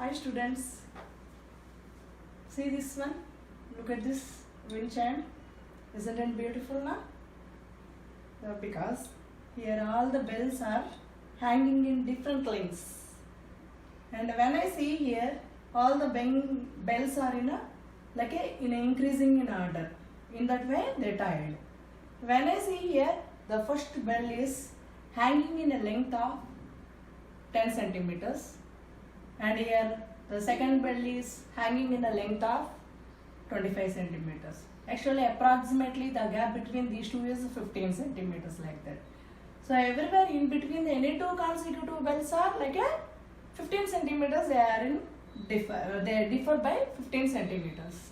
Hi students, see this one, look at this wind chime, isn't it beautiful now? Because here all the bells are hanging in different lengths, and when I see here all the bells are in increasing in order, in that way they tied. When I see here the first bell is hanging in a length of 10 centimeters, and here the second bell is hanging in a length of 25 centimeters. Actually approximately the gap between these two is 15 centimeters, like that. So everywhere in between any two consecutive bells are like a 15 centimeters, they differ by 15 centimeters.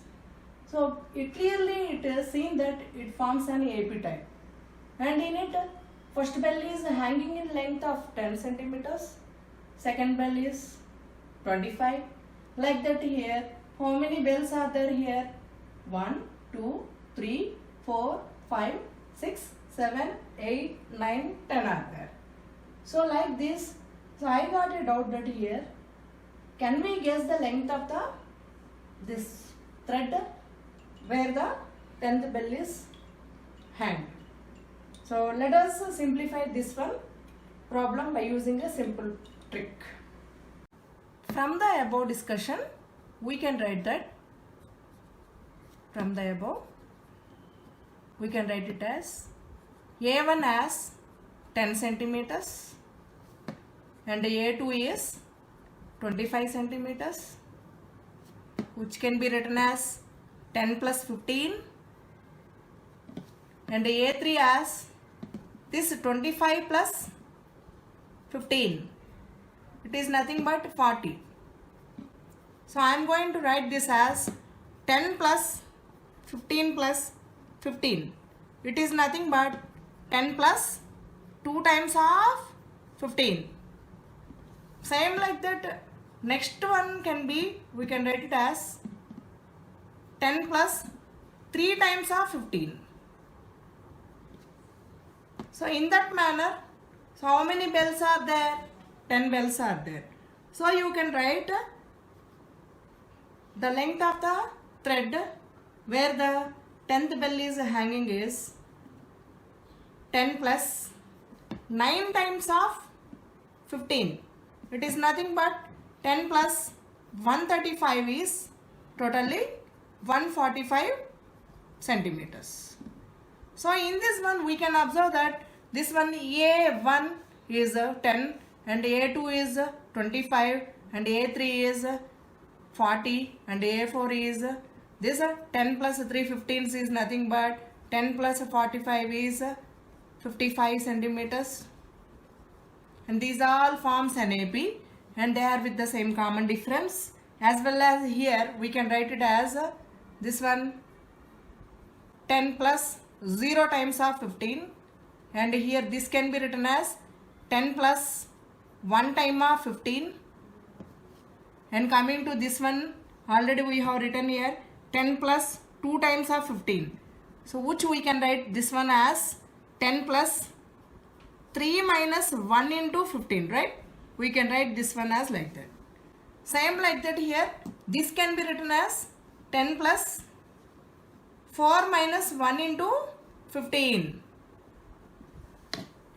So it is seen that it forms an AP type, and in it first bell is hanging in length of 10 centimeters, second bell is 25, like that. Here how many bells are there here? 1, 2, 3, 4, 5, 6, 7, 8, 9, 10 are there. So like this, so I got a doubt that here, can we guess the length of this thread where the 10th bell is hanged? So let us simplify this one problem by using a simple trick. From the above discussion, we can write that from the above, we can write it as A1 as 10 centimeters and A2 is 25 centimeters, which can be written as 10 plus 15, and A3 as this 25 plus 15, it is nothing but 40. So I am going to write this as 10 plus 15 plus 15. It is nothing but 10 plus 2 times of 15. Same like that, next one can be, we can write it as 10 plus 3 times of 15. So in that manner, so how many bells are there? 10 bells are there. So you can write the length of the thread where the 10th bell is hanging is 10 plus 9 times of 15. It is nothing but 10 plus 135 is totally 145 centimeters. So in this one we can observe that this one A1 is 10 and A2 is 25 and A3 is 40 and A4 is this 10 plus 3 15s is nothing but 10 plus 45 is 55 centimeters, and these all forms an AP and they are with the same common difference. As well as here we can write it as this one 10 plus 0 times of 15, and here this can be written as 10 plus 1 time of 15, and coming to this one already we have written here 10 plus 2 times of 15. So which we can write this one as 10 plus 3 minus 1 into 15, right? We can write this one as like that. Same like that here, this can be written as 10 plus 4 minus 1 into 15.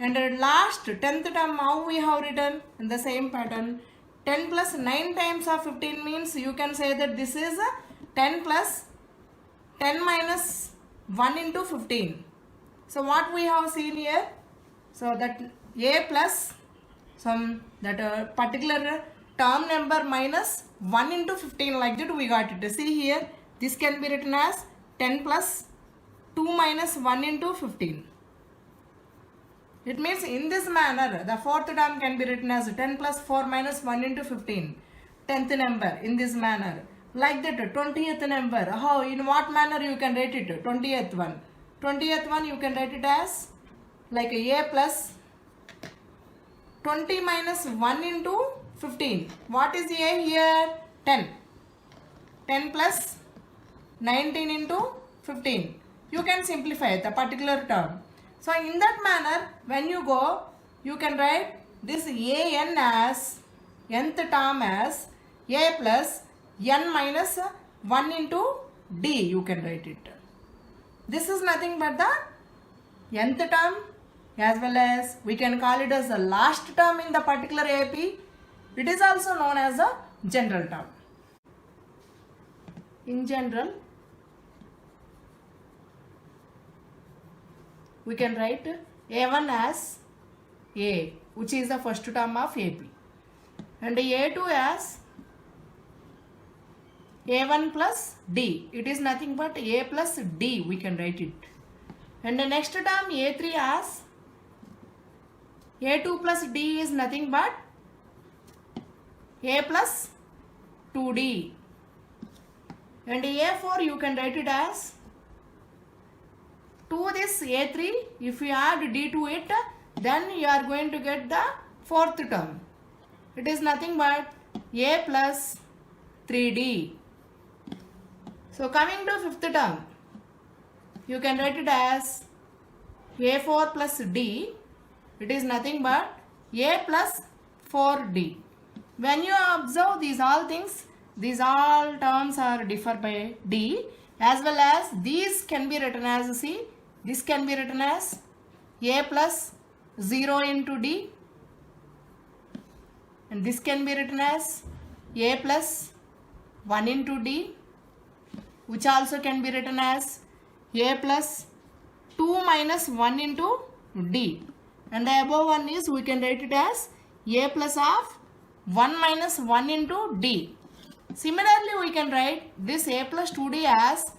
And at last 10th term, how we have written in the same pattern, 10 plus 9 times of 15 means you can say that this is 10 plus 10 minus 1 into 15. So what we have seen here, so that A plus some that particular term number minus 1 into 15, like that we got it. See here, this can be written as 10 plus 2 minus 1 into 15. It means in this manner, the fourth term can be written as 10 plus 4 minus 1 into 15. 10th number in this manner. Like that 20th number. How, in what manner you can write it? 20th one. 20th one you can write it as like A plus 20 minus 1 into 15. What is A here? 10. 10 plus 19 into 15. You can simplify the particular term. So in that manner, when you go, you can write this AN as nth term as a plus n minus 1 into d, you can write it. This is nothing but the nth term, as well as we can call it as the last term in the particular AP. It is also known as a general term. In general, we can write A1 as A, which is the first term of AP, and A2 as A1 plus D. It is nothing but A plus D, we can write it. And the next term A3 as A2 plus D is nothing but A plus 2D. And A4 you can write it as, to this A3, if you add D to it, then you are going to get the fourth term. It is nothing but A plus 3D. So coming to fifth term, you can write it as A4 plus D. It is nothing but A plus 4D. When you observe these all things, these all terms are differ by D, as well as these can be written as C. This can be written as A plus 0 into D, and this can be written as A plus 1 into D, which also can be written as A plus 2 minus 1 into D, and the above one is, we can write it as A plus of 1 minus 1 into D. Similarly, we can write this A plus 2D as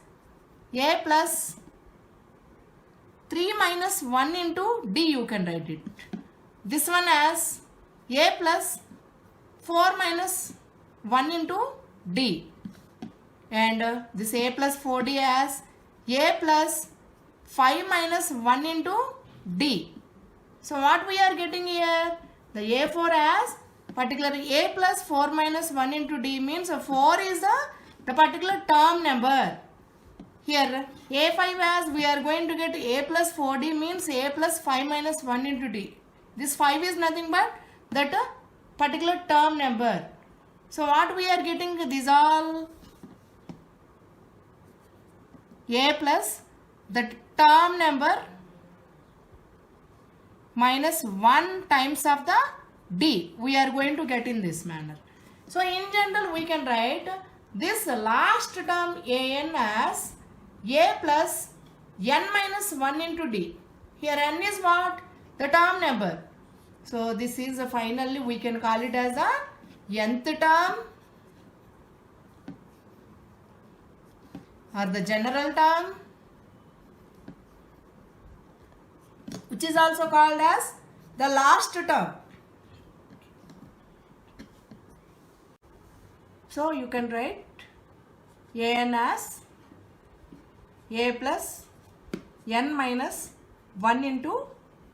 A plus 3 minus 1 into D, you can write it. This one as A plus 4 minus 1 into D. And this A plus 4D as A plus 5 minus 1 into D. So what we are getting here? The A4 as particularly A plus 4 minus 1 into D means 4 is the particular term number. Here A5 as we are going to get A plus 4D means A plus 5 minus 1 into D. This 5 is nothing but that particular term number. So what we are getting, these all A plus the term number minus 1 times of the D we are going to get in this manner. So in general we can write this last term AN as A plus n minus 1 into D. Here n is what? The term number. So this is finally we can call it as a nth term or the general term, which is also called as the last term. So you can write AN as A plus n minus 1 into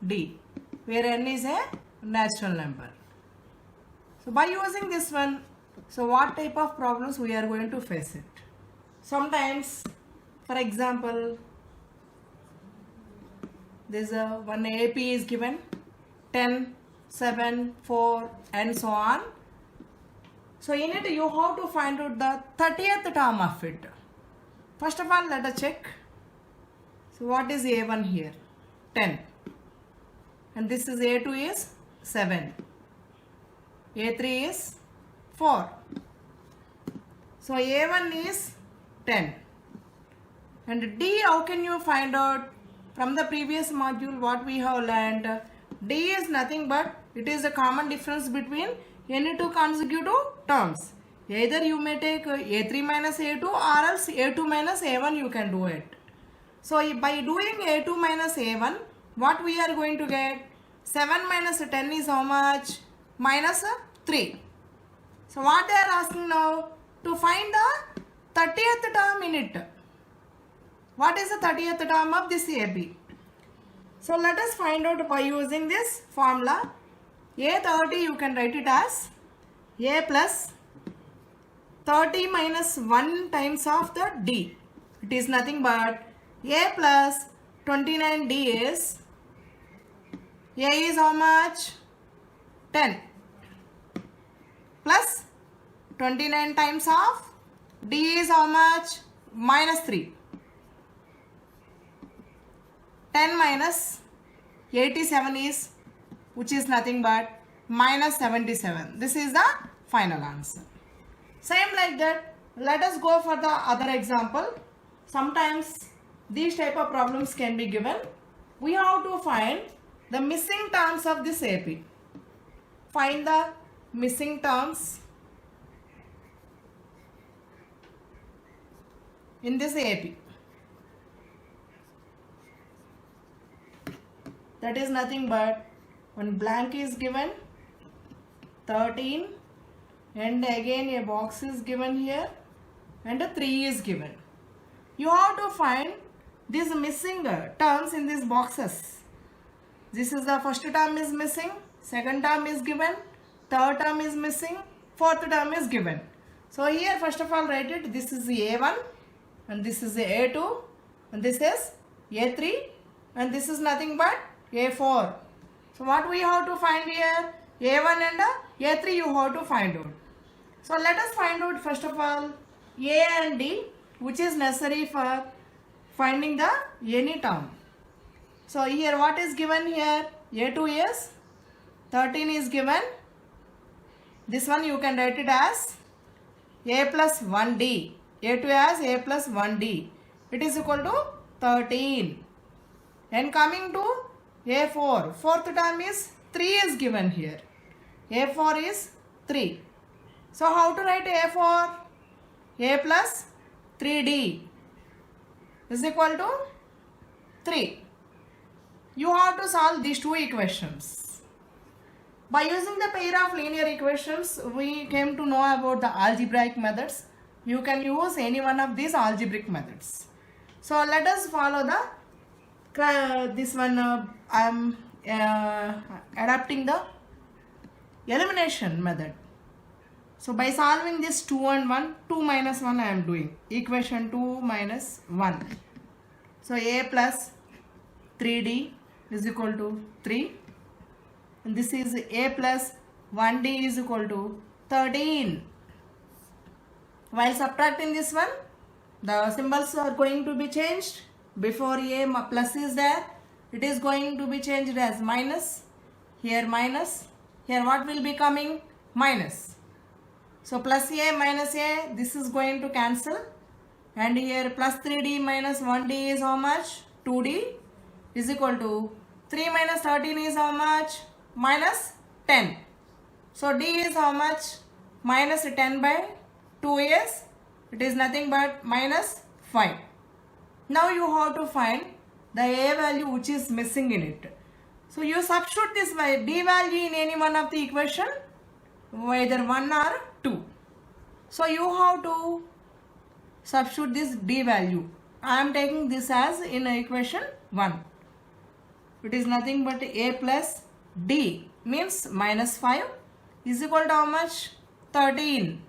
D, where n is a natural number. So by using this one, so what type of problems we are going to face it? Sometimes, for example, there's one AP is given 10, 7, 4 and so on. So in it you have to find out the 30th term of it. First of all, let us check. So what is A1 here? 10. And this is A2 is 7. A3 is 4. So A1 is 10. And D, how can you find out? From the previous module what we have learned, D is nothing but it is a common difference between any two consecutive terms. Either you may take A3 minus A2 or else A2 minus A1 you can do it. So by doing A2 minus A1, what we are going to get? 7 minus 10 is how much? Minus 3. So what they are asking now? To find the 30th term in it. What is the 30th term of this AB? So let us find out by using this formula. A30 you can write it as A plus 30 minus 1 times of the D. It is nothing but A plus 29D is, A is how much? 10 plus 29 times of D is how much? Minus 3. 10 minus 87 is, which is nothing but minus 77. This is the final answer. Same like that, let us go for the other example. Sometimes these type of problems can be given. We have to find the missing terms of this AP. Find the missing terms in this AP. That is nothing but one blank is given, 13, and again a box is given here, and a 3 is given. You have to find these missing terms in these boxes. This is the first term is missing, second term is given, third term is missing, fourth term is given. So here first of all write it, this is A1 and this is A2 and this is A3 and this is nothing but A4. So what we have to find here? A1 and A3 you have to find out. So let us find out first of all A and D, which is necessary for finding the any term. So here what is given here? A2 is 13 is given. This one you can write it as A plus 1D. A2 as A plus 1D. It is equal to 13. And coming to A4, fourth term is 3 is given here. A4 is 3. So how to write A4? A plus 3D is equal to 3. You have to solve these two equations. By using the pair of linear equations, we came to know about the algebraic methods. You can use any one of these algebraic methods. So let us follow the this one. I am adapting the elimination method. So by solving this 2 and 1, 2 minus 1 I am doing. Equation 2 minus 1. So A plus 3D is equal to 3. And this is A plus 1D is equal to 13. While subtracting this one, the symbols are going to be changed. Before A plus is there, it is going to be changed as minus. Here minus. Here what will be coming? Minus. So plus A minus A, this is going to cancel. And here plus 3D minus 1D is how much? 2D is equal to 3 minus 13 is how much? Minus 10. So D is how much? Minus 10 by 2 is, it is nothing but minus 5. Now you have to find the A value which is missing in it. So you substitute this D value in any one of the equation, either 1 or 2. So you have to substitute this D value. I am taking this as in equation 1. It is nothing but A plus D means minus 5 is equal to how much? 13.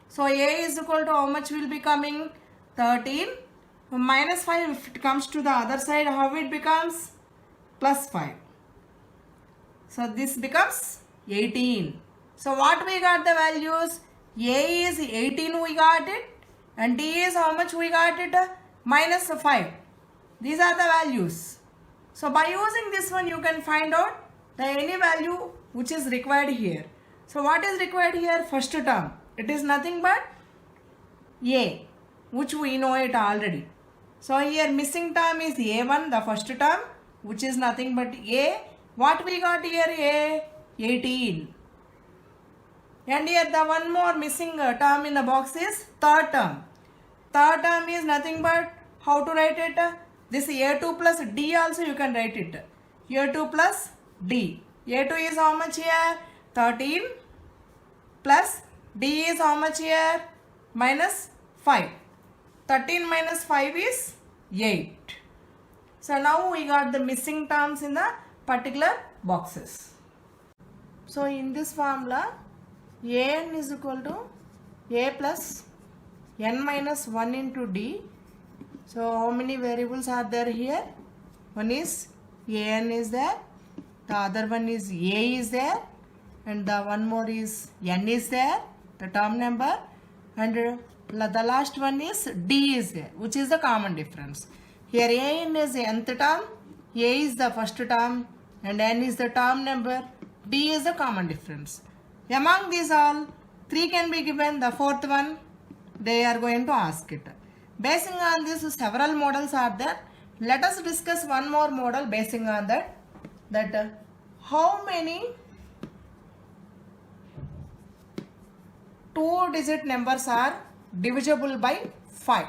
So A is equal to how much will be coming? 13. Minus 5, if it comes to the other side, how it becomes? Plus 5. So this becomes 18. So what we got the values? A is 18 we got it, and D is how much we got it? Minus 5. These are the values. So by using this one you can find out the any value which is required here. So what is required here? First term. It is nothing but A, which we know it already. So here missing term is A1, the first term, which is nothing but A. What we got here? A, 18. And here the one more missing term in the box is third term. Third term is nothing but, how to write it? This A2 plus D also you can write it. A2 plus D. A2 is how much here? 13 plus D is how much here? Minus 5. 13 minus 5 is 8. So now we got the missing terms in the particular boxes. So in this formula, An is equal to A plus n minus 1 into D. So how many variables are there here? One is An is there, the other one is A is there, and the one more is n is there, the term number, and the last one is D is there, which is the common difference. Here an is the nth term, A is the first term, and n is the term number, D is the common difference. Among these all, 3 can be given, the fourth one they are going to ask it. Basing on this, several models are there. Let us discuss one more model basing on that how many 2-digit numbers are divisible by 5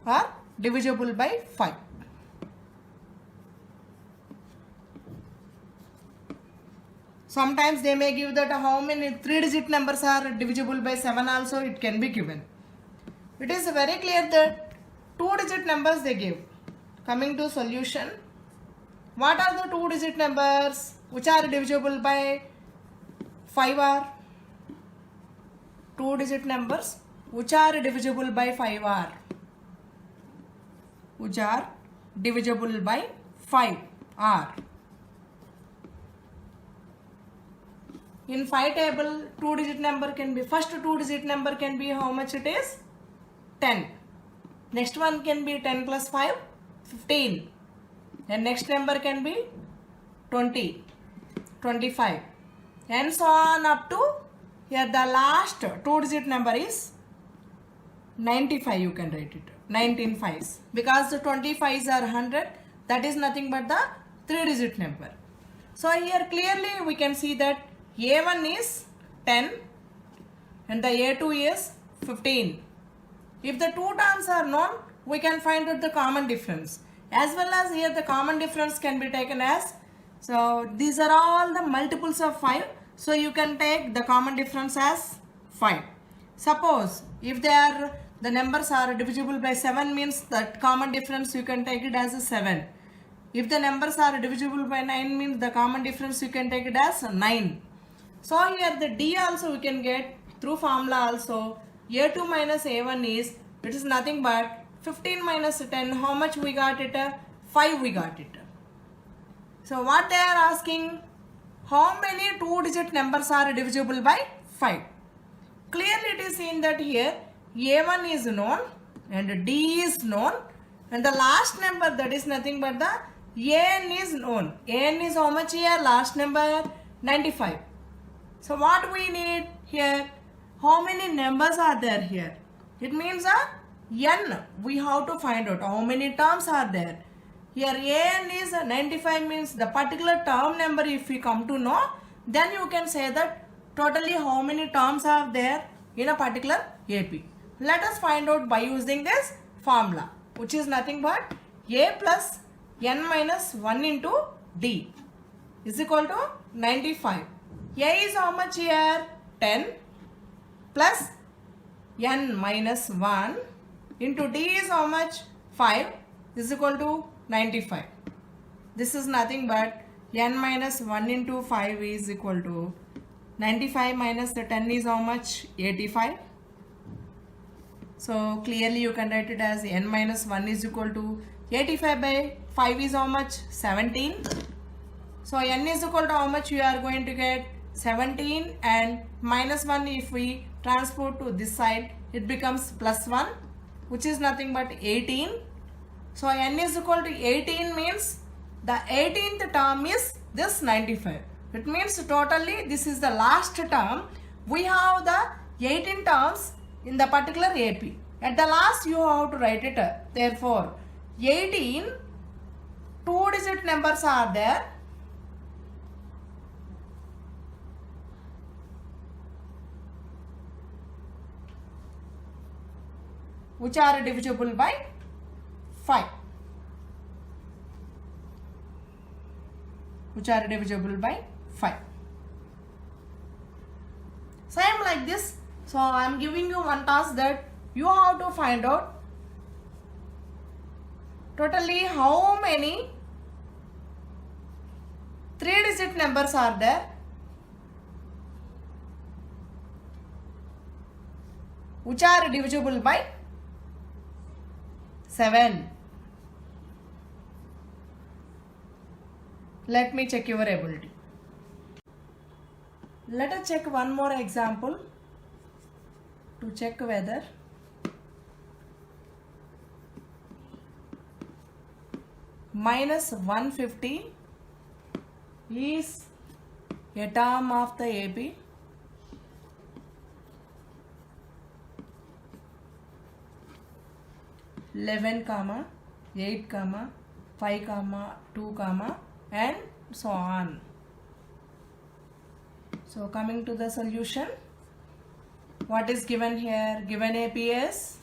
or divisible by 5. Sometimes they may give that how many 3-digit numbers are divisible by 7 also it can be given. It is very clear that 2-digit numbers they give. Coming to solution, what are the 2-digit numbers which are divisible by 5 are? 2-digit numbers which are divisible by 5 are? Which are divisible by 5 are? In 5 table, 2-digit number can be, first 2-digit number can be how much it is? 10. Next one can be 10 plus 5, 15. And next number can be 20, 25. And so on up to here the last 2-digit number is 95, you can write it. 19 fives. Because the 25s are 100, that is nothing but the 3-digit number. So here clearly we can see that A1 is 10 and the A2 is 15. If the two terms are known, we can find out the common difference. As well as here the common difference can be taken as, so these are all the multiples of 5. So you can take the common difference as 5. Suppose if the numbers are divisible by 7 means that common difference you can take it as a 7. If the numbers are divisible by 9 means the common difference you can take it as 9. So here the D also we can get through formula also. A2 minus A1 is, it is nothing but 15 minus 10. How much we got it? 5 we got it. So what they are asking, how many 2-digit numbers are divisible by 5? Clearly it is seen that here A1 is known and D is known and the last number, that is nothing but the AN is known. AN is how much here? Last number 95. So what we need here, how many numbers are there here? It means n, we have to find out how many terms are there. Here AN is 95 means the particular term number if we come to know, then you can say that totally how many terms are there in a particular AP. Let us find out by using this formula, which is nothing but A plus n minus 1 into D is equal to 95. A is how much here? 10 plus n minus 1 into D is how much? 5 is equal to 95. This is nothing but n minus 1 into 5 is equal to 95 minus the 10 is how much? 85. So clearly you can write it as n minus 1 is equal to 85 by 5 is how much? 17. So n is equal to how much you are going to get? 17 and minus 1 if we transport to this side it becomes plus 1 which is nothing but 18. So n is equal to 18 means the 18th term is this 95. It means totally this is the last term. We have the 18 terms in the particular AP. At the last you have to write it. Therefore 18 2-digit numbers are there. Which are divisible by 5. Which are divisible by 5. Same like this. So I am giving you one task that you have to find out totally how many 3-digit numbers are there which are divisible by 7. Let me check your ability. Let us check one more example to check whether minus 150 is a term of the AP. (11, 8, 5, 2, and so on. So coming to the solution, what is given here? Given AP is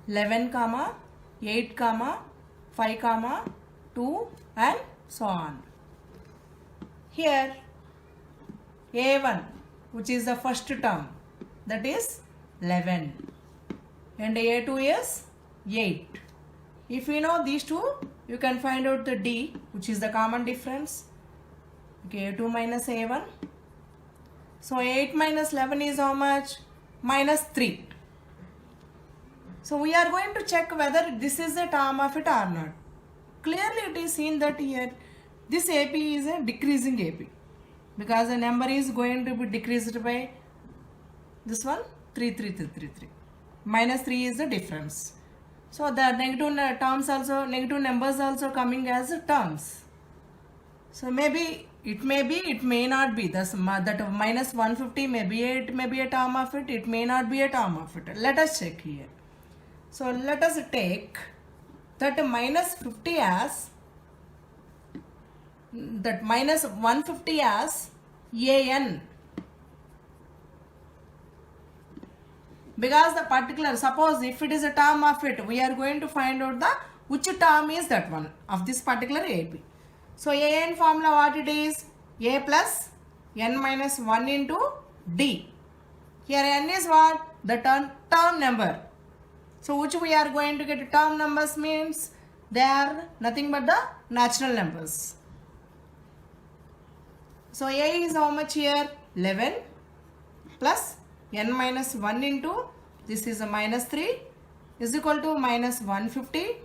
11, 8, 5, 2 and so on. Here A1, which is the first term, that is 11, and A2 is 8. If you know these two, you can find out the D, which is the common difference. Okay, A2 minus A1. So 8 minus 11 is how much? Minus 3. So we are going to check whether this is a term of it or not. Clearly it is seen that here this AP is a decreasing AP, because the number is going to be decreased by this one 3, 3, 3, 3, 3. Minus 3 is the difference. So the negative terms also, negative numbers also coming as terms. So maybe it may be, it may not be. That minus 150 it may be a term of it, it may not be a term of it. Let us check here. So let us take that minus 50 as, that minus 150 as AN. Because the particular, suppose if it is a term of it, we are going to find out the which term is that one of this particular AP. So AN formula what it is? A plus n minus 1 into D. Here n is what? The term number. So which we are going to get term numbers means they are nothing but the natural numbers. So A is how much here? 11 plus n minus 1 into, this is a minus 3, is equal to minus 150.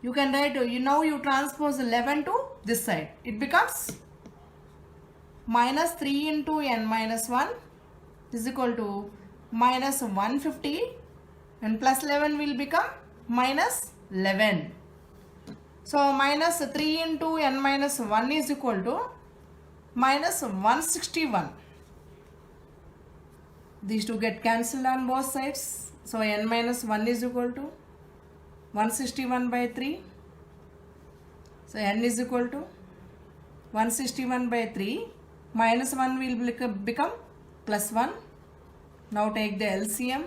You can write, now you transpose 11 to this side. It becomes minus 3 into n minus 1 is equal to minus 150, and plus 11 will become minus 11. So minus 3 into n minus 1 is equal to minus 161. These two get cancelled on both sides. So n minus 1 is equal to 161 by 3. So n is equal to 161 by 3. Minus 1 will become plus 1. Now take the LCM.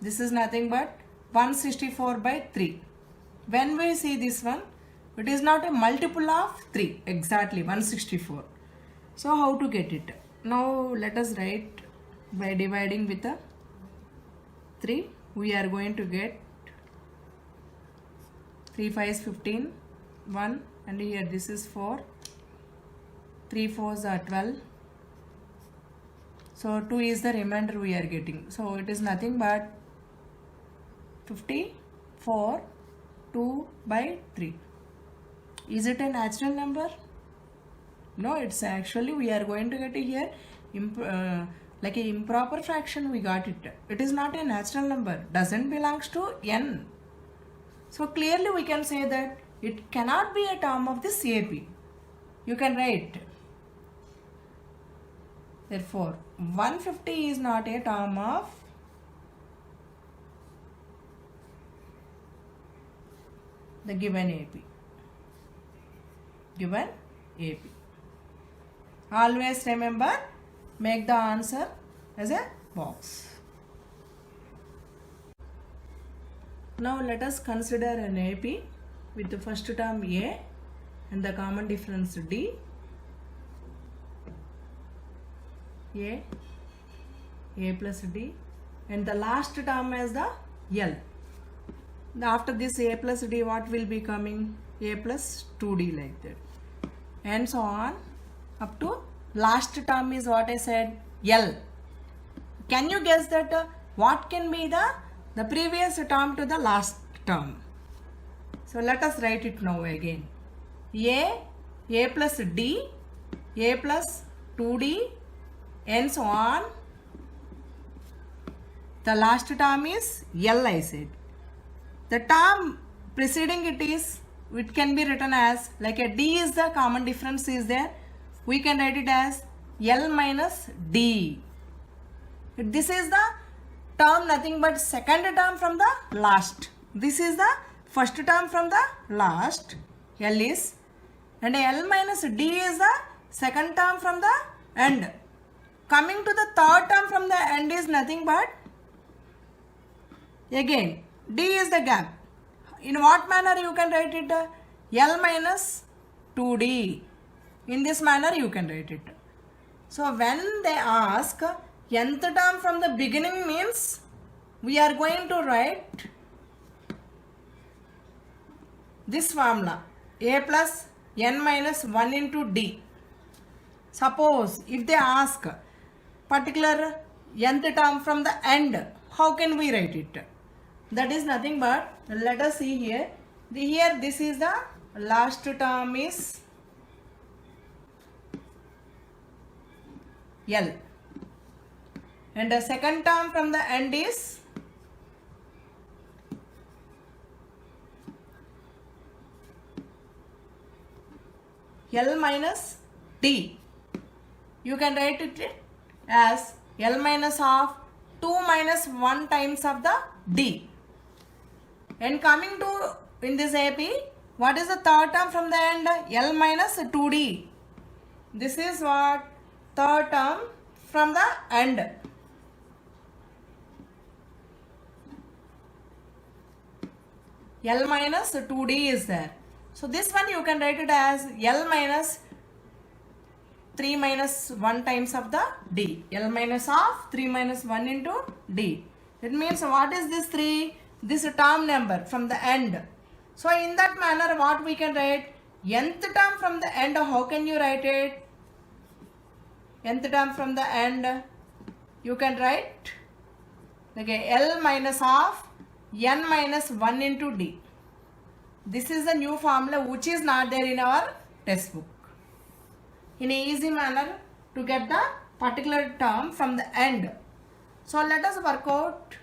This is nothing but 164 by 3. When we see this one, it is not a multiple of 3. Exactly 164. So how to get it? Now let us write by dividing with a 3. We are going to get 3 5 is 15, 1, and here this is 4. 3 4s are 12. So 2 is the remainder we are getting. So it is nothing but 54 2 by 3. Is it a natural number? No, it's actually, we are going to get here like a improper fraction we got it. It is not a natural number, doesn't belongs to n. So clearly we can say that it cannot be a term of this AP. You can write, therefore 150 is not a term of the given AP. Given AP. Always remember, make the answer as a box. Now let us consider an AP with the first term A and the common difference D. A plus D, and the last term as the L. After this A plus D, what will be coming? A plus 2D, like that, and so on up to last term is what I said, L. Can you guess that what can be the previous term to the last term? So let us write it now again. A plus D, A plus 2D, and so on. The last term is L, I said. The term preceding it can be written as like a D is the common difference is there. We can write it as L minus D. This is the term nothing but second term from the last. This is the first term from the last. L is, and L minus D is the second term from the end. Coming to the third term from the end is nothing but again D is the gap. In what manner you can write it? L minus 2D. In this manner you can write it. So when they ask nth term from the beginning means we are going to write this formula A plus n minus 1 into D. Suppose if they ask particular nth term from the end, how can we write it? That is nothing but, let us see here. Here this is the last term is L. And the second term from the end is L minus D. You can write it as L minus of 2 minus 1 times of the D. And coming to in this AP, what is the third term from the end? L minus 2D. This is what third term from the end. L minus 2D is there. So this one you can write it as L minus 3 minus 1 times of the D. L minus of 3 minus 1 into D. It means what is this 3? This term number from the end. So in that manner what we can write? Nth term from the end, how can you write it? Nth term from the end, you can write okay, L minus of n minus 1 into D. This is the new formula which is not there in our textbook. In a easy manner to get the particular term from the end. So let us work out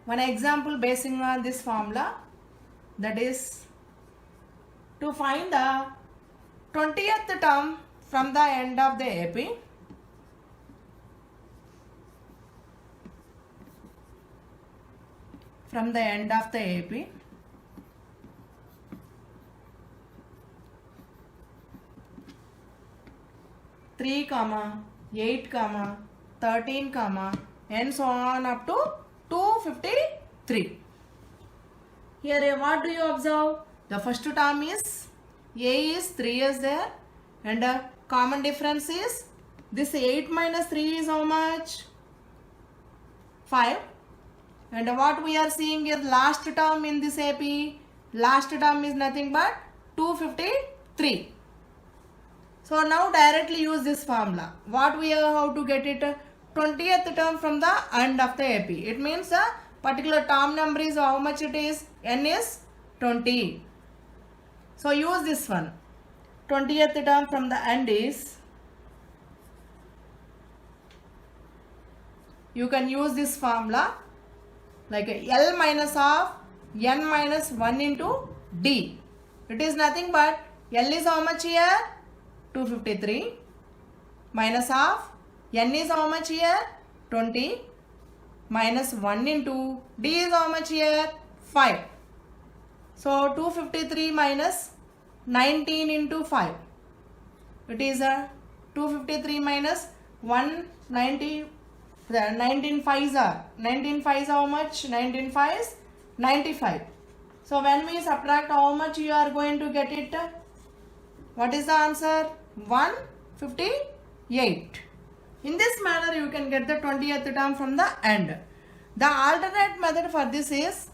one example basing on this formula, that is to find the 20th term from the end of the AP. From the end of the AP. Three, 8, 13, and so on up to 253. Here what do you observe? The first term is A is 3 is there, and common difference is this 8 minus 3 is how much? 5. And what we are seeing is last term in this AP. Last term is nothing but 253. So now directly use this formula. What we have how to get it? 20th term from the end of the AP. It means the particular term number is how much it is? N is 20. So use this one. 20th term from the end is, you can use this formula like L minus of n minus 1 into D. It is nothing but L is how much here? 253 minus of n is how much here? 20 minus 1 into D is how much here? 5. So 253 minus 19 into 5. It is a 253 minus 190. 19 5s are. 19 5s how much? 19 5s 95. So when we subtract, how much you are going to get it? What is the answer? 158. In this manner you can get the 20th term from the end. The alternate method for this is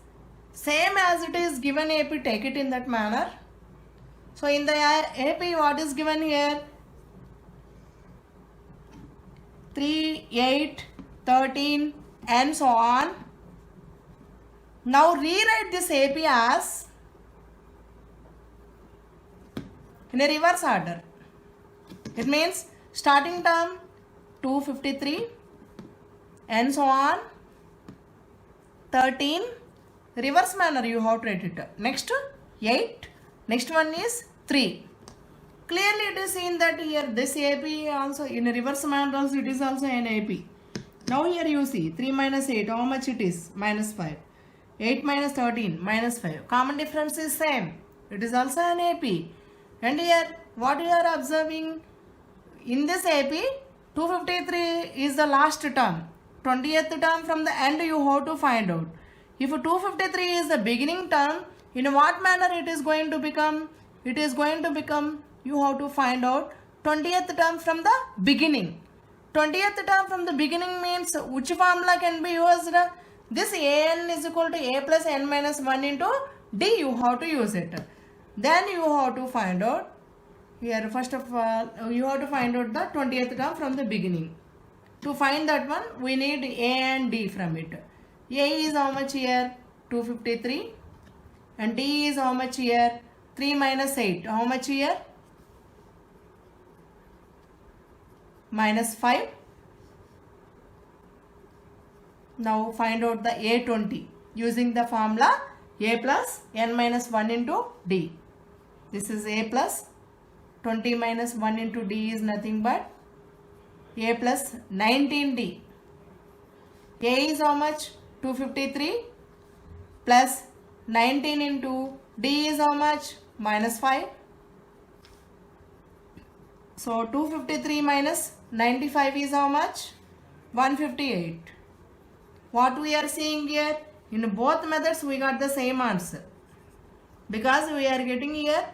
same as it is given AP, take it in that manner. So in the AP what is given here? 3, 8, 13 and so on. Now rewrite this AP as in a reverse order. It means starting term 253 and so on 13, reverse manner you have to write it. Next 8, next one is 3. Clearly it is seen that here this AP also in a reverse manner also it is also an AP. Now here you see 3 minus 8, how much it is? Minus 5. 8 minus 13, minus 5. Common difference is same. It is also an AP. And here what you are observing? In this AP, 253 is the last term. 20th term from the end you have to find out. If 253 is the beginning term, in what manner it is going to become? It is going to become, you have to find out 20th term from the beginning. 20th term from the beginning means which formula can be used? This an is equal to a plus n minus 1 into d, you have to use it. Then you have to find out, here first of all you have to find out the 20th term from the beginning. To find that one we need a and d from it. A is how much here? 253 and d is how much here? 3 minus 8. How much here? Minus 5. Now find out the A20 using the formula a plus n minus 1 into d. This is a plus 20 minus 1 into d is nothing but a plus 19d. A is how much? 253 plus 19 into d is how much? Minus 5. So 253 minus 95 is how much? 158. What we are seeing here? In both methods we got the same answer. Because we are getting here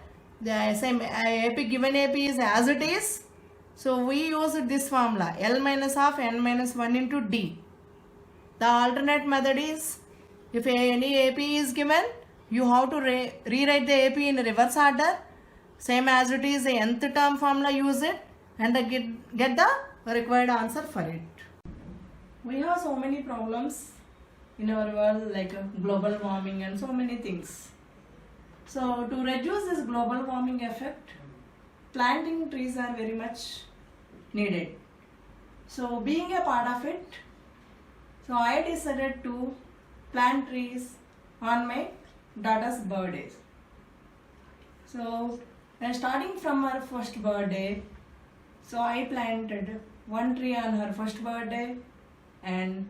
the same AP, given AP is as it is. So we use this formula L minus half n minus 1 into d. The alternate method is, if any AP is given, you have to rewrite the AP in reverse order. Same as it is, the nth term formula, use it and get the required answer for it. We have so many problems in our world like global warming and so many things. So to reduce this global warming effect, planting trees are very much needed. So being a part of it, so I decided to plant trees on my daughter's birthday. So starting from her first birthday, so I planted one tree on her first birthday, and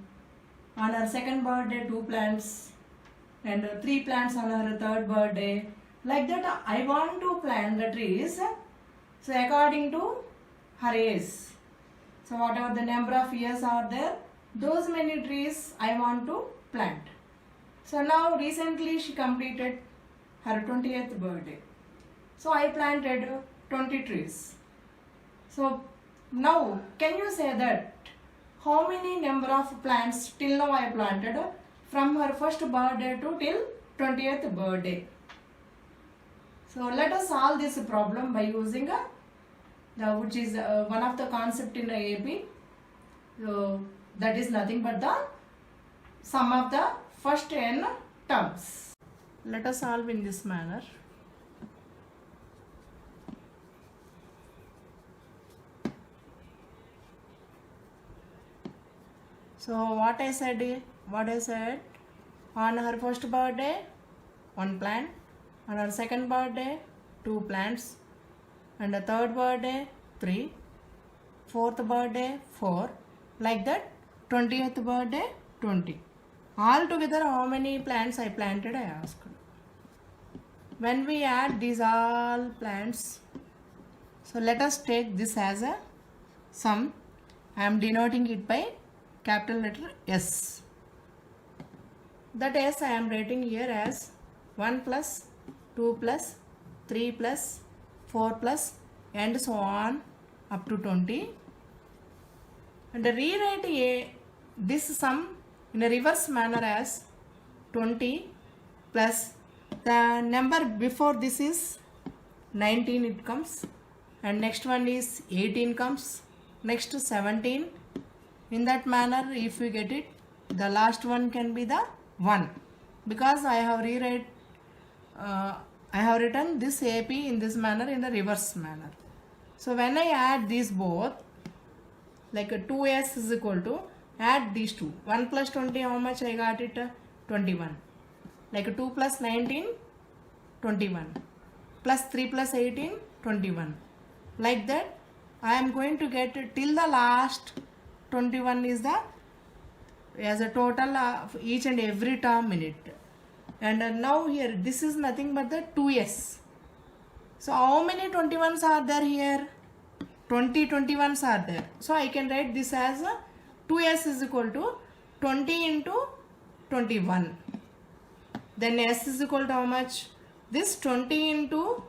on her second birthday 2 plants, and 3 plants on her third birthday. Like that I want to plant the trees so according to her age. So whatever the number of years are there, those many trees I want to plant. So now recently she completed her 20th birthday. So I planted 20 trees. So now can you say that how many number of plants till now I planted from her first birthday to till 20th birthday? So let us solve this problem by using which is one of the concept in AP. So that is nothing but the sum of the first n terms. Let us solve in this manner. So what I said, on her first birthday 1 plant, on her second birthday 2 plants, and the third birthday 3, fourth birthday 4, like that 20th birthday 20. All together how many plants I planted, I asked. When we add these all plants, so let us take this as a sum. I am denoting it by capital letter S. That S I am writing here as 1 plus 2 plus 3 plus 4 plus and so on up to 20. And rewrite this sum in a reverse manner as 20 plus the number before this is 19 it comes, and next one is 18 comes, next 17. In that manner if we get it, the last one can be the 1, because I have I have written this AP in this manner, in the reverse manner. So when I add these both, like 2s is equal to, add these two. 1 plus 20, how much I got it? 21. Like 2 plus 19, 21. Plus 3 plus 18, 21. Like that, I am going to get till the last 21 is the, as a total of each and every term in it. And now here, this is nothing but the 2s. So how many 21s are there here? 20 21s are there. So I can write this as 2s is equal to 20 into 21. Then s is equal to how much? This 20 into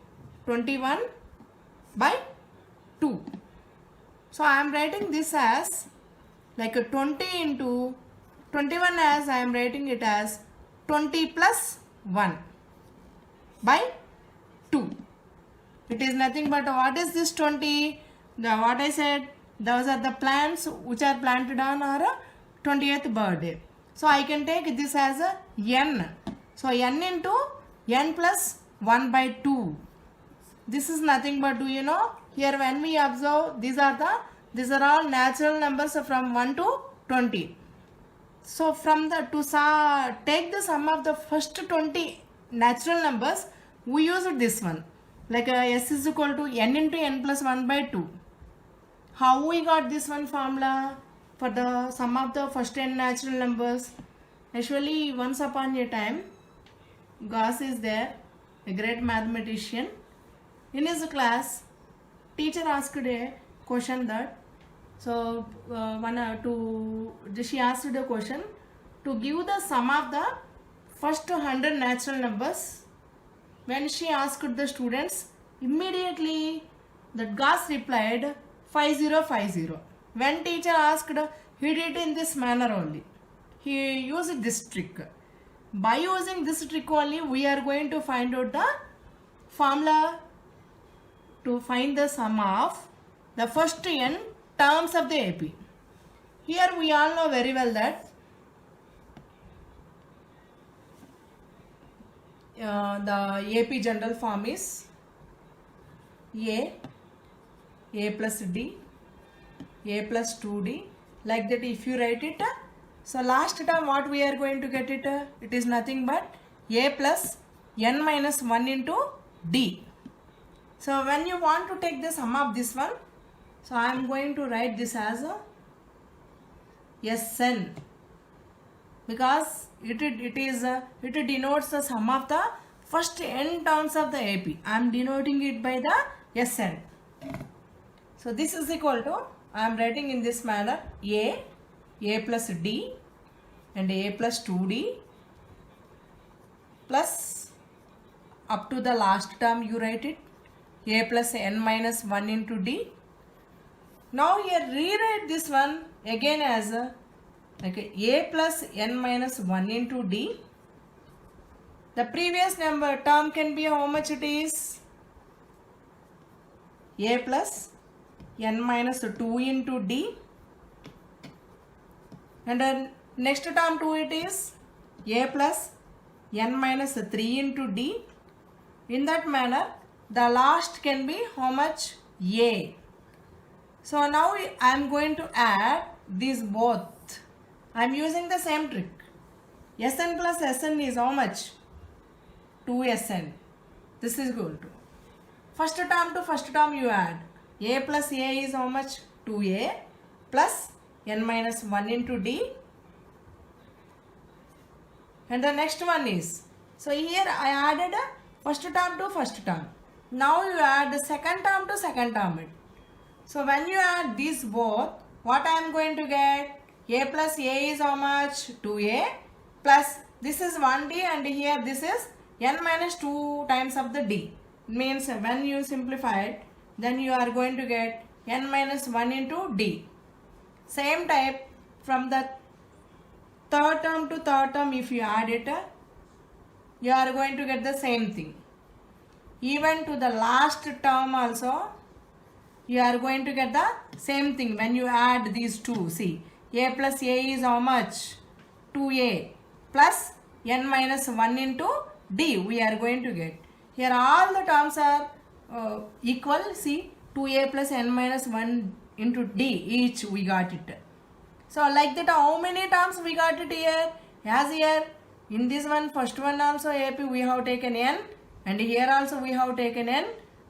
21 by 2. So I am writing this as like 20 into 21, as I am writing it as 20 plus 1 by 2. It is nothing but, what is this 20? What I said, those are the plants which are planted on our 20th birthday. So I can take this as a n. So n into n plus 1 by 2. This is nothing but, do you know, here when we observe, these are all natural numbers from 1 to 20. So from the, to take the sum of the first 20 natural numbers, we use this one. Like s is equal to n into n plus 1 by 2. How we got this one formula for the sum of the first n natural numbers? Actually, once upon a time, Gauss is there, a great mathematician. In his class, teacher asked a question that, so she asked the question to give the sum of the first 100 natural numbers. When she asked the students, immediately that Gauss replied 5050. When teacher asked, he did in this manner only. He used this trick. By using this trick only, we are going to find out the formula to find the sum of the first n terms of the AP. Here we all know very well that the AP general form is A plus D, A plus 2D. Like that, if you write it, so last term what we are going to get it? It is nothing but A plus n minus 1 into D. So when you want to take the sum of this one, so I am going to write this as a Sn, because it denotes the sum of the first n terms of the AP. I am denoting it by the Sn. So this is equal to, I am writing in this manner, A plus D and A plus 2D plus up to the last term you write it, A plus n minus 1 into D. Now here rewrite this one again as like A plus n minus 1 into D. The previous number term can be how much it is? A plus n minus 2 into D. And then next term to it is A plus n minus 3 into D. In that manner, the last can be how much? A. So now I am going to add these both. I am using the same trick. Sn plus Sn is how much? 2Sn. This is equal to, first term to first term you add. A plus A is how much? 2A plus n minus 1 into D. And the next one is, so here I added first term to first term. Now you add the second term to second term. So when you add these both, what I am going to get? A plus A is how much? 2A plus this is 1D and here this is n minus 2 times of the D. Means when you simplify it, then you are going to get n minus 1 into D. Same type from the third term to third term, if you add it, you are going to get the same thing. Even to the last term also, you are going to get the same thing when you add these two. See, A plus A is how much? 2A plus n minus 1 into D we are going to get. Here all the terms are equal. See, 2a plus n minus 1 into d each we got it. So like that, how many terms we got it here? As here, in this one, first one also AP we have taken n, and here also we have taken n.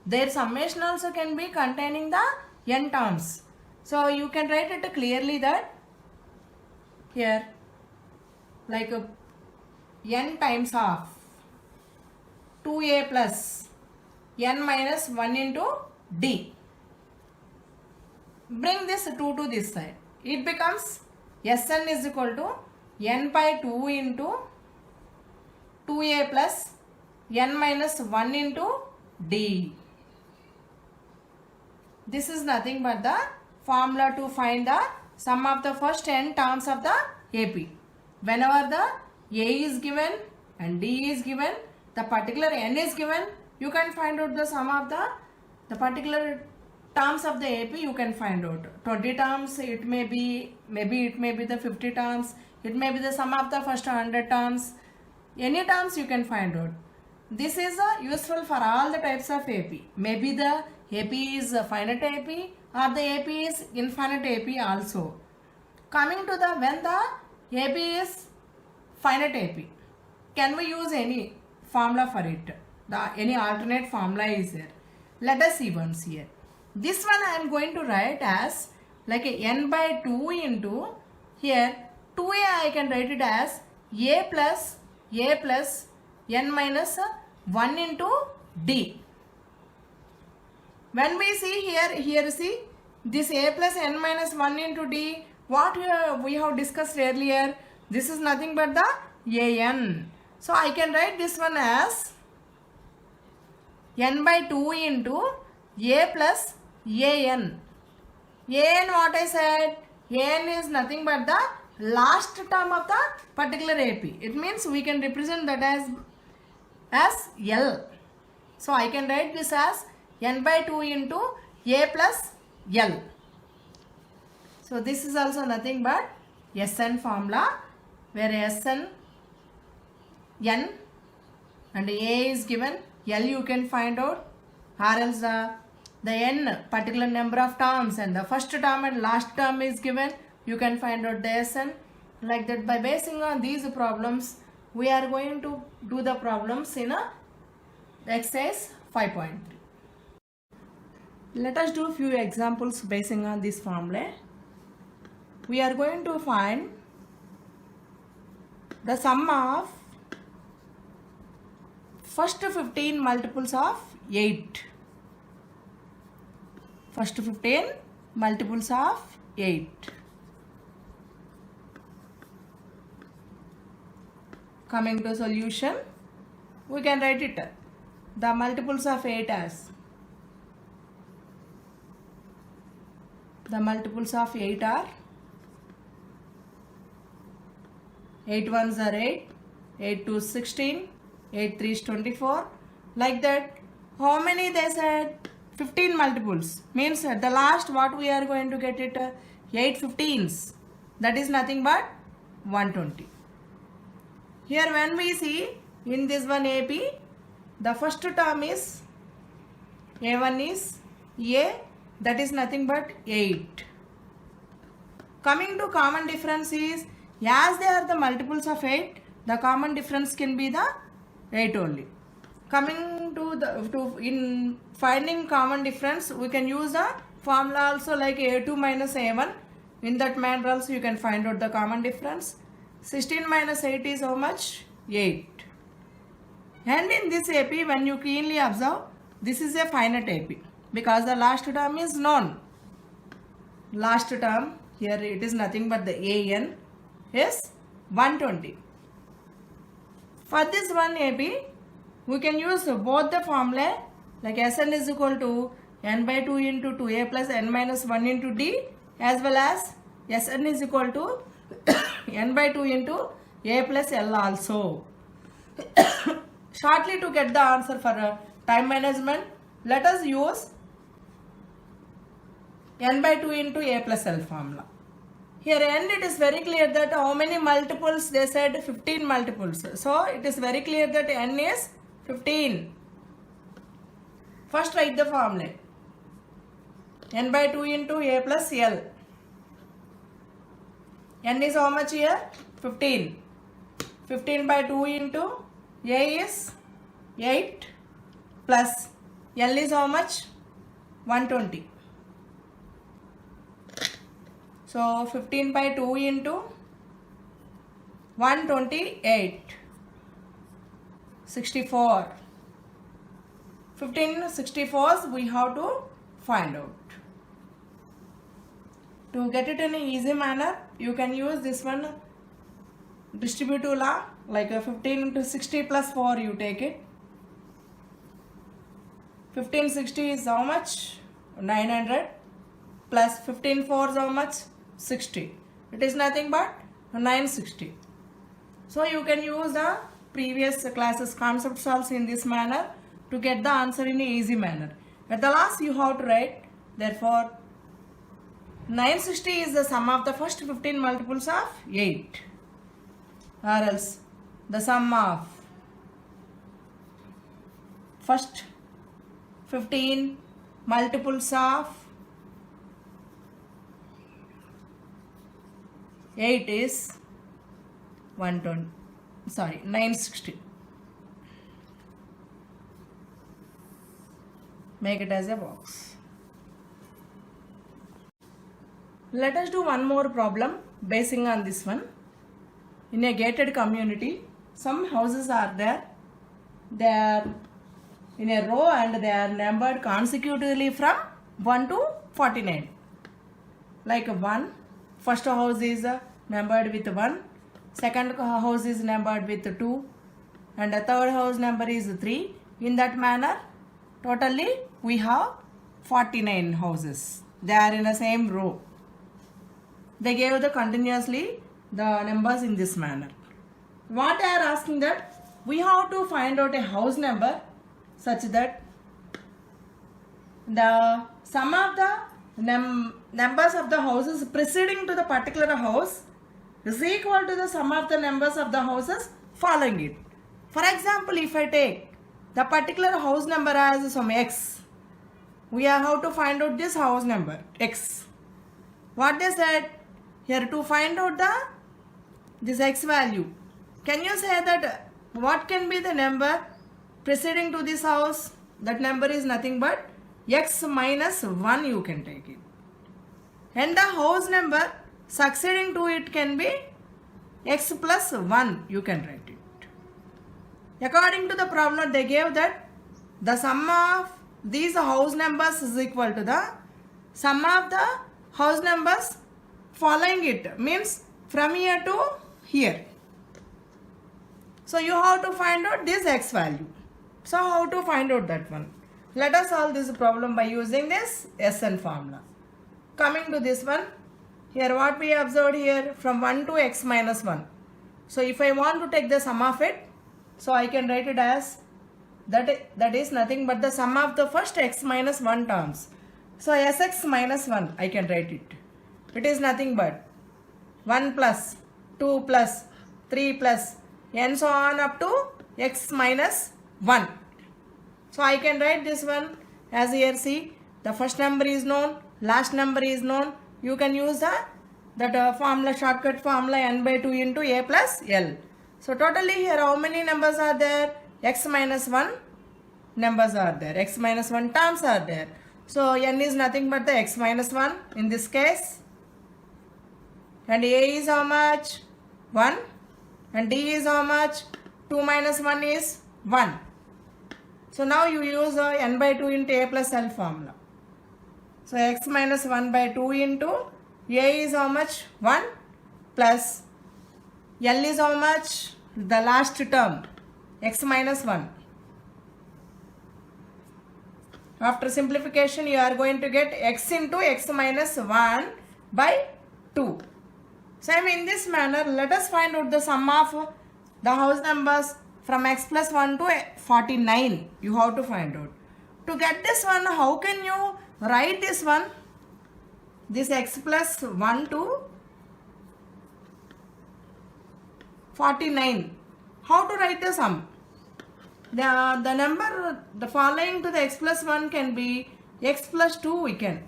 Their summation also can be containing the n terms. So you can write it clearly that here, like n times of 2a plus n minus 1 into d. Bring this 2 to this side. It becomes Sn is equal to n by 2 into 2a plus n minus 1 into d. This is nothing but the formula to find the sum of the first n terms of the AP. Whenever the A is given and D is given, the particular n is given, you can find out the sum of the particular terms of the AP. You can find out 20 terms, it may be, maybe it may be the 50 terms, it may be the sum of the first 100 terms, any terms you can find out. This is useful for all the types of AP. Maybe the AP is a finite AP or the AP is infinite AP also. Coming to the when the AP is finite AP, can we use any formula for it? Any alternate formula is there. Let us see once here. This one I am going to write as like a n by 2 into here 2a I can write it as a plus n minus 1 into d. When we see here see this a plus n minus 1 into d, what we have discussed earlier, this is nothing but the an. So I can write this one as n by 2 into a plus an. An, what I said, an is nothing but the last term of the particular AP. It means we can represent that as L. So I can write this as n by 2 into a plus L. So this is also nothing but Sn formula, where Sn n and a is given, L you can find out, or else the n particular number of terms and the first term and last term is given, you can find out the Sn. Like that, by basing on these problems, we are going to do the problems in a exercise 5.3. Let us do few examples basing on this formula. We are going to find the sum of first 15 multiples of 8. First 15 multiples of 8. Coming to solution, we can write it. The multiples of 8 as, the multiples of 8 are 8 ones are 8, 8 2 16, 8 3 is 24. Like that, how many they said? 15 multiples. Means at the last what we are going to get it? 8 15s. That is nothing but 120. Here when we see in this one AP, the first term is A1 is A, that is nothing but 8. Coming to common difference is, as they are the multiples of 8, the common difference can be the 8 only. Coming to in finding common difference, we can use the formula also like A2 minus A1. In that manner also you can find out the common difference. 16 minus 8 is how much? 8. And in this AP, when you keenly observe, this is a finite AP because the last term is known. Last term, here it is nothing but the AN is 120. For this one AP, we can use both the formula like Sn is equal to n by 2 into 2a plus n minus 1 into d, as well as Sn is equal to n by 2 into a plus L also. Shortly, to get the answer for time management, let us use n by 2 into a plus L formula. Here n, it is very clear that how many multiples, they said 15 multiples. So it is very clear that n is 15. First write the formula. N by 2 into A plus L. N is how much here? 15. 15 by 2 into A is 8 plus L is how much? 120. So 15 by 2 into 128. 64. 15 64s we have to find out. To get it in an easy manner, you can use this one distributive law, like a 15 into 60 plus 4 you take it. 1560 is how much? 900 plus 15 4 is how much? 60. It is nothing but 960. So you can use the previous classes concept solves in this manner to get the answer in an easy manner. At the last you have to write, therefore 960 is the sum of the first 15 multiples of 8, or else the sum of first 15 multiples of 8 is 960. Make it as a box. Let us do one more problem basing on this one. In a gated community, some houses are there. They are in a row and they are numbered consecutively from 1 to 49. Like 1, first house is numbered with 1, second house is numbered with 2, and the third house number is 3. In that manner, totally we have 49 houses. They are in the same row. They gave the continuously the numbers in this manner. What I are asking that we have to find out a house number such that the sum of the numbers of the houses preceding to the particular house is equal to the sum of the numbers of the houses following it. For example, if I take the particular house number as some x, we have to find out this house number x. What they said here, to find out this x value, can you say that what can be the number preceding to this house? That number is nothing but x minus 1 you can take it. And the house number succeeding to it can be x plus 1 you can write it. According to the problem, they gave that the sum of these house numbers is equal to the sum of the house numbers following it, means from here to here. So you have to find out this x value. So how to find out that one? Let us solve this problem by using this SN formula. Coming to this one, here what we observed here, from 1 to x minus 1. So if I want to take the sum of it, so I can write it as that is nothing but the sum of the first x minus 1 terms. So Sx minus 1 I can write it. It is nothing but 1 plus 2 plus 3 plus and so on up to x minus 1. So I can write this one as here, see, the first number is known, last number is known. You can use that formula, shortcut formula, n by 2 into a plus l. So totally here how many numbers are there? X minus 1 numbers are there. X minus 1 terms are there. So n is nothing but the x minus 1 in this case. And a is how much? 1. And d is how much? 2 minus 1 is 1. So now you use n by 2 into a plus l formula. So x minus 1 by 2 into a is how much? 1 plus l is how much? The last term, x minus 1. After simplification, you are going to get x into x minus 1 by 2. So in this manner, let us find out the sum of the house numbers from x plus 1 to 49. You have to find out. To get this one, how can you write this one? This x plus 1 to 49. How to write the sum? the number, the following to the x plus 1 can be x plus 2 we can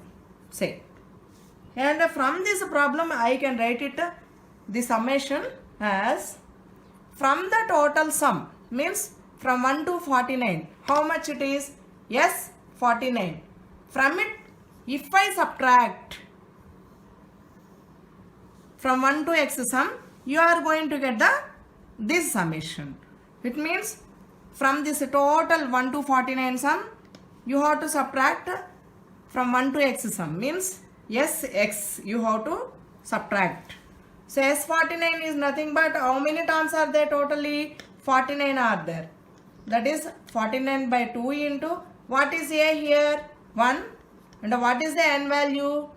say. And from this problem I can write it, the summation as from the total sum, means from 1 to 49. How much it is? Yes, 49. From it, if I subtract from 1 to x sum, you are going to get this summation. It means from this total 1 to 49 sum, you have to subtract from 1 to x sum, means x you have to subtract. So S49 is nothing but how many terms are there totally? 49 are there. That is 49 by 2 into what is a here? 1. And what is the n value?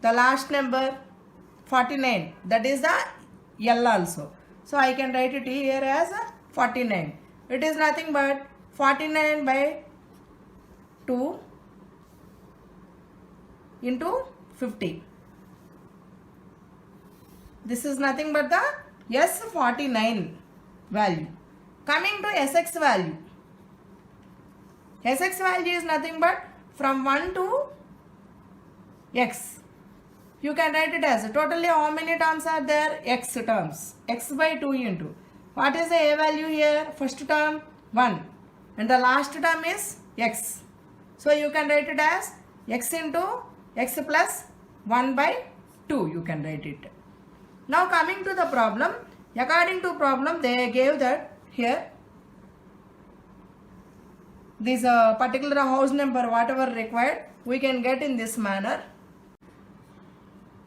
The last number 49. That is the L also. So I can write it here as 49. It is nothing but 49 by 2 into 50. This is nothing but the S49 value. Coming to Sx value. Sx value is nothing but from 1 to x. You can write it as totally how many terms are there? X terms. X by 2 into. What is the a value here? First term 1 and the last term is x. So you can write it as x into x plus 1 by 2 you can write it. Now coming to the problem, according to problem they gave that here this particular house number whatever required we can get in this manner.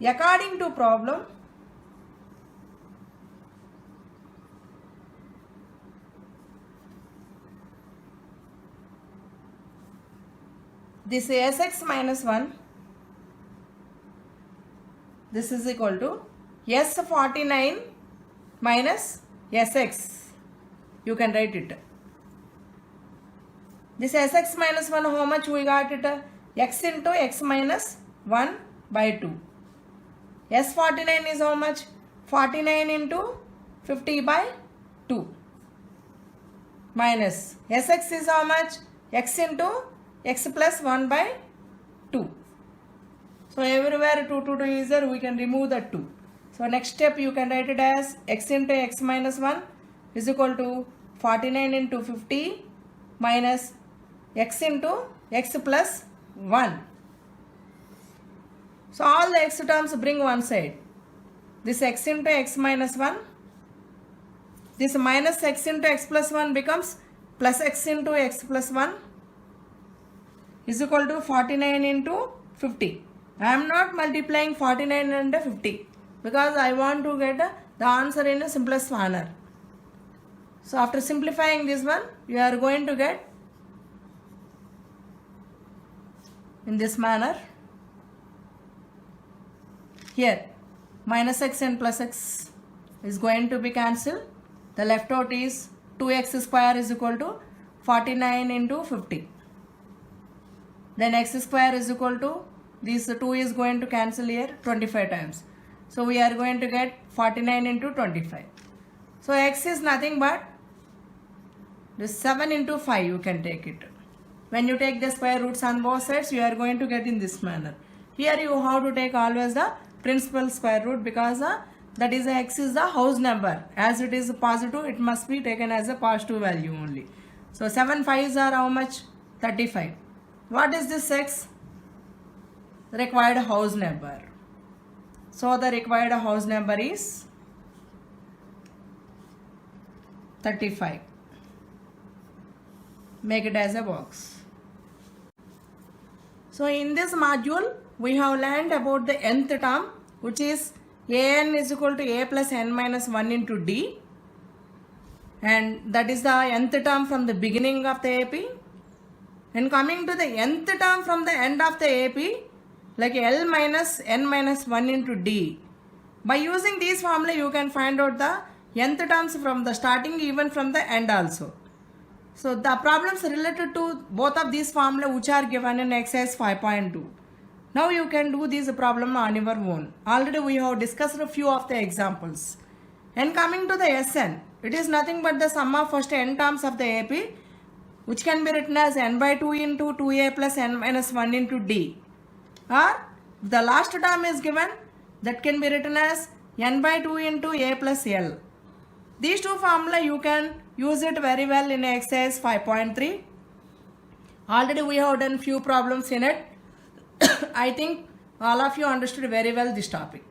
According to problem, this Sx minus 1, this is equal to S49 minus Sx. You can write it. This Sx minus 1, how much we got it? X into x minus 1 by 2. S49 is how much? 49 into 50 by 2. Minus Sx is how much? X into x plus 1 by 2. So everywhere 2 is there, we can remove the 2. So next step you can write it as x into x minus 1 is equal to 49 into 50 minus x into x plus 1. So all the x terms bring one side. This x into x minus 1, this minus x into x plus 1 becomes plus x into x plus 1 is equal to 49 into 50. I am not multiplying 49 and 50 because I want to get the answer in a simplest manner. So after simplifying this one, you are going to get in this manner. Here minus x and plus x is going to be cancelled. The left out is 2x square is equal to 49 into 50. Then x square is equal to, this 2 is going to cancel here 25 times. So we are going to get 49 into 25. So x is nothing but this 7 into 5 you can take it. When you take the square roots on both sides, you are going to get in this manner. Here you have to take always the principal square root because that is x is the house number. As it is positive, it must be taken as a positive value only. So 7 5s are how much? 35. What is this x? Required house number. So the required house number is 35. Make it as a box. So in this module, we have learned about the nth term, which is an is equal to a plus n minus 1 into d. And that is the nth term from the beginning of the AP. And coming to the nth term from the end of the AP, like L minus n minus 1 into d. By using these formula, you can find out the nth terms from the starting, even from the end also. So the problems related to both of these formula which are given in exercise 5.2. Now you can do this problem on your own. Already we have discussed a few of the examples. And coming to the Sn, It is nothing but the sum of first n terms of the AP, which can be written as n by 2 into 2a plus n minus 1 into d. Or the last term is given, that can be written as n by 2 into a plus l. These two formula you can use it very well in exercise 5.3. Already we have done few problems in it. I think all of you understood very well this topic.